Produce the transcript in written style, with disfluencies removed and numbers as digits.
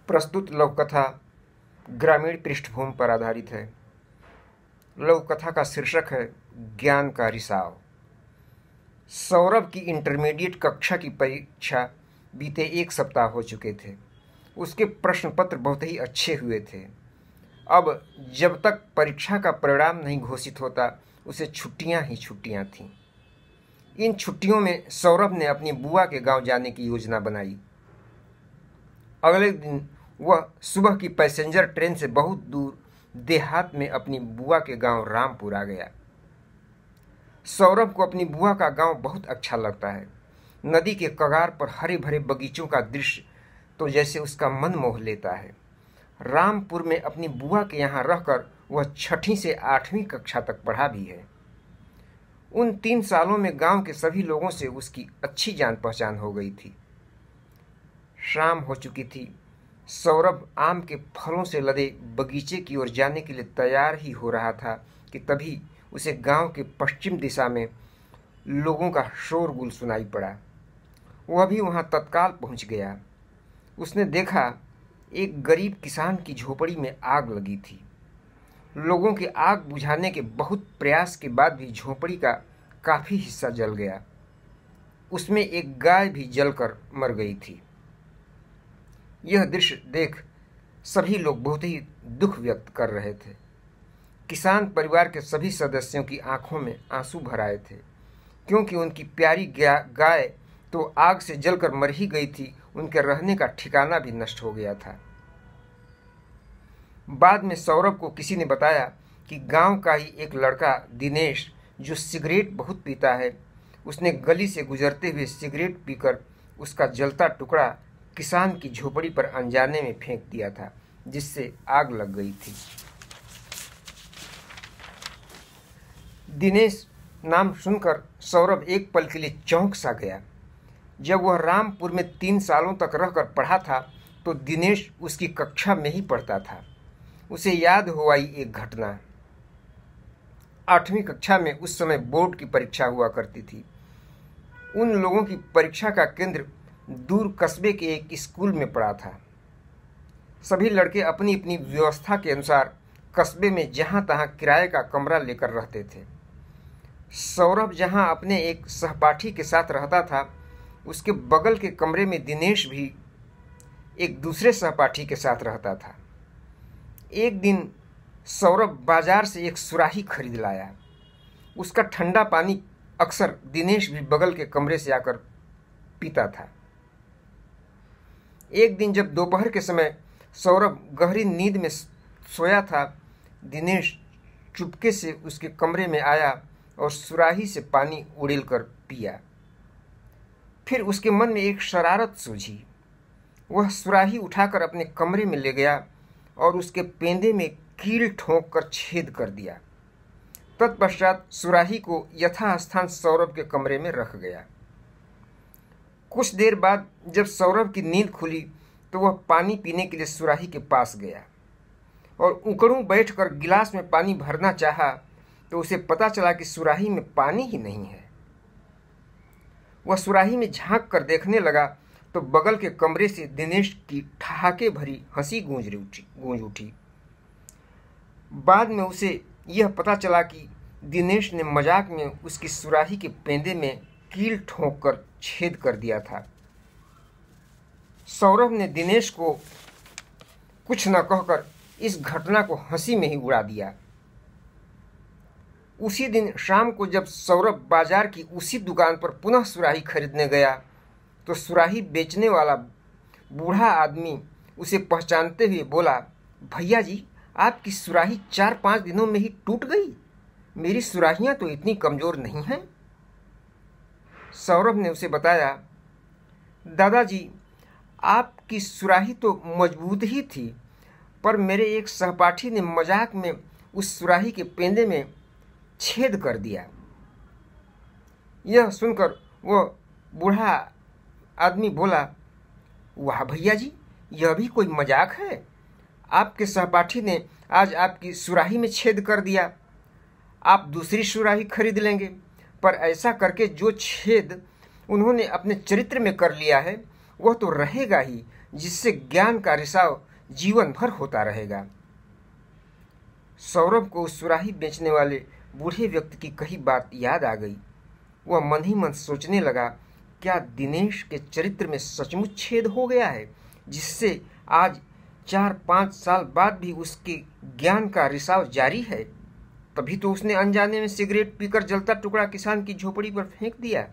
प्रस्तुत लघुकथा ग्रामीण पृष्ठभूमि पर आधारित है। लघुकथा का शीर्षक है ज्ञान का रिसाव। सौरभ की इंटरमीडिएट कक्षा की परीक्षा बीते 1 सप्ताह हो चुके थे। उसके प्रश्न पत्र बहुत ही अच्छे हुए थे। अब जब तक परीक्षा का परिणाम नहीं घोषित होता उसे छुट्टियां ही छुट्टियां थीं। इन छुट्टियों में सौरभ ने अपनी बुआ के गांव जाने की योजना बनाई। अगले दिन वह सुबह की पैसेंजर ट्रेन से बहुत दूर देहात में अपनी बुआ के गांव रामपुर आ गया। सौरभ को अपनी बुआ का गांव बहुत अच्छा लगता है। नदी के कगार पर हरे भरे बगीचों का दृश्य तो जैसे उसका मन मोह लेता है। रामपुर में अपनी बुआ के यहाँ रहकर वह 6वीं से 8वीं कक्षा तक पढ़ा भी है। उन 3 सालों में गांव के सभी लोगों से उसकी अच्छी जान पहचान हो गई थी। शाम हो चुकी थी। सौरभ आम के फलों से लदे बगीचे की ओर जाने के लिए तैयार ही हो रहा था कि तभी उसे गांव के पश्चिम दिशा में लोगों का शोरगुल सुनाई पड़ा। वह भी वहां तत्काल पहुंच गया। उसने देखा एक गरीब किसान की झोपड़ी में आग लगी थी। लोगों के आग बुझाने के बहुत प्रयास के बाद भी झोपड़ी का काफी हिस्सा जल गया। उसमें एक गाय भी जलकर मर गई थी। यह दृश्य देख सभी लोग बहुत ही दुख व्यक्त कर रहे थे। किसान परिवार के सभी सदस्यों की आंखों में आंसू भर आए थे, क्योंकि उनकी प्यारी गाय तो आग से जलकर मर ही गई थी। उनके रहने का ठिकाना भी नष्ट हो गया था। बाद में सौरभ को किसी ने बताया कि गांव का ही एक लड़का दिनेश, जो सिगरेट बहुत पीता है, उसने गली से गुजरते हुए सिगरेट पीकर उसका जलता टुकड़ा किसान की झोपड़ी पर अनजाने में फेंक दिया था, जिससे आग लग गई थी। दिनेश नाम सुनकर सौरभ एक पल के लिए चौंक सा गया। जब वह रामपुर में 3 सालों तक रहकर पढ़ा था तो दिनेश उसकी कक्षा में ही पढ़ता था। उसे याद हो आई एक घटना। 8वीं कक्षा में उस समय बोर्ड की परीक्षा हुआ करती थी। उन लोगों की परीक्षा का केंद्र दूर कस्बे के एक स्कूल में पड़ा था। सभी लड़के अपनी अपनी व्यवस्था के अनुसार कस्बे में जहां तहां किराए का कमरा लेकर रहते थे। सौरभ जहां अपने एक सहपाठी के साथ रहता था, उसके बगल के कमरे में दिनेश भी एक दूसरे सहपाठी के साथ रहता था। एक दिन सौरभ बाजार से एक सुराही खरीद लाया। उसका ठंडा पानी अक्सर दिनेश भी बगल के कमरे से आकर पीता था। एक दिन जब दोपहर के समय सौरभ गहरी नींद में सोया था, दिनेश चुपके से उसके कमरे में आया और सुराही से पानी उड़ेल कर पिया। फिर उसके मन में एक शरारत सूझी। वह सुराही उठाकर अपने कमरे में ले गया और उसके पेंदे में कील ठोंक कर छेद कर दिया। तत्पश्चात सुराही को यथास्थान सौरभ के कमरे में रख गया। कुछ देर बाद जब सौरभ की नींद खुली तो वह पानी पीने के लिए सुराही के पास गया और उकड़ू बैठकर गिलास में पानी भरना चाहा तो उसे पता चला कि सुराही में पानी ही नहीं है। वह सुराही में झांक कर देखने लगा तो बगल के कमरे से दिनेश की ठहाके भरी हंसी गूंज उठी। बाद में उसे यह पता चला कि दिनेश ने मजाक में उसकी सुराही के पेंदे में कील ठोंक कर छेद कर दिया था। सौरभ ने दिनेश को कुछ न कहकर इस घटना को हंसी में ही उड़ा दिया। उसी दिन शाम को जब सौरभ बाजार की उसी दुकान पर पुनः सुराही खरीदने गया तो सुराही बेचने वाला बूढ़ा आदमी उसे पहचानते हुए बोला, भैया जी, आपकी सुराही 4-5 दिनों में ही टूट गई। मेरी सुराहियां तो इतनी कमजोर नहीं हैं। सौरभ ने उसे बताया, दादाजी, आपकी सुराही तो मजबूत ही थी, पर मेरे एक सहपाठी ने मजाक में उस सुराही के पेंदे में छेद कर दिया। यह सुनकर वह बूढ़ा आदमी बोला, वाह भैया जी, यह भी कोई मजाक है। आपके सहपाठी ने आज आपकी सुराही में छेद कर दिया। आप दूसरी सुराही खरीद लेंगे, पर ऐसा करके जो छेद उन्होंने अपने चरित्र में कर लिया है वह तो रहेगा ही, जिससे ज्ञान का रिसाव जीवन भर होता रहेगा। सौरभ को उस सुराही बेचने वाले बूढ़े व्यक्ति की कही बात याद आ गई। वह मन ही मन सोचने लगा, क्या दिनेश के चरित्र में सचमुच छेद हो गया है, जिससे आज 4-5 साल बाद भी उसके ज्ञान का रिसाव जारी है। तभी तो उसने अनजाने में सिगरेट पीकर जलता टुकड़ा किसान की झोपड़ी पर फेंक दिया।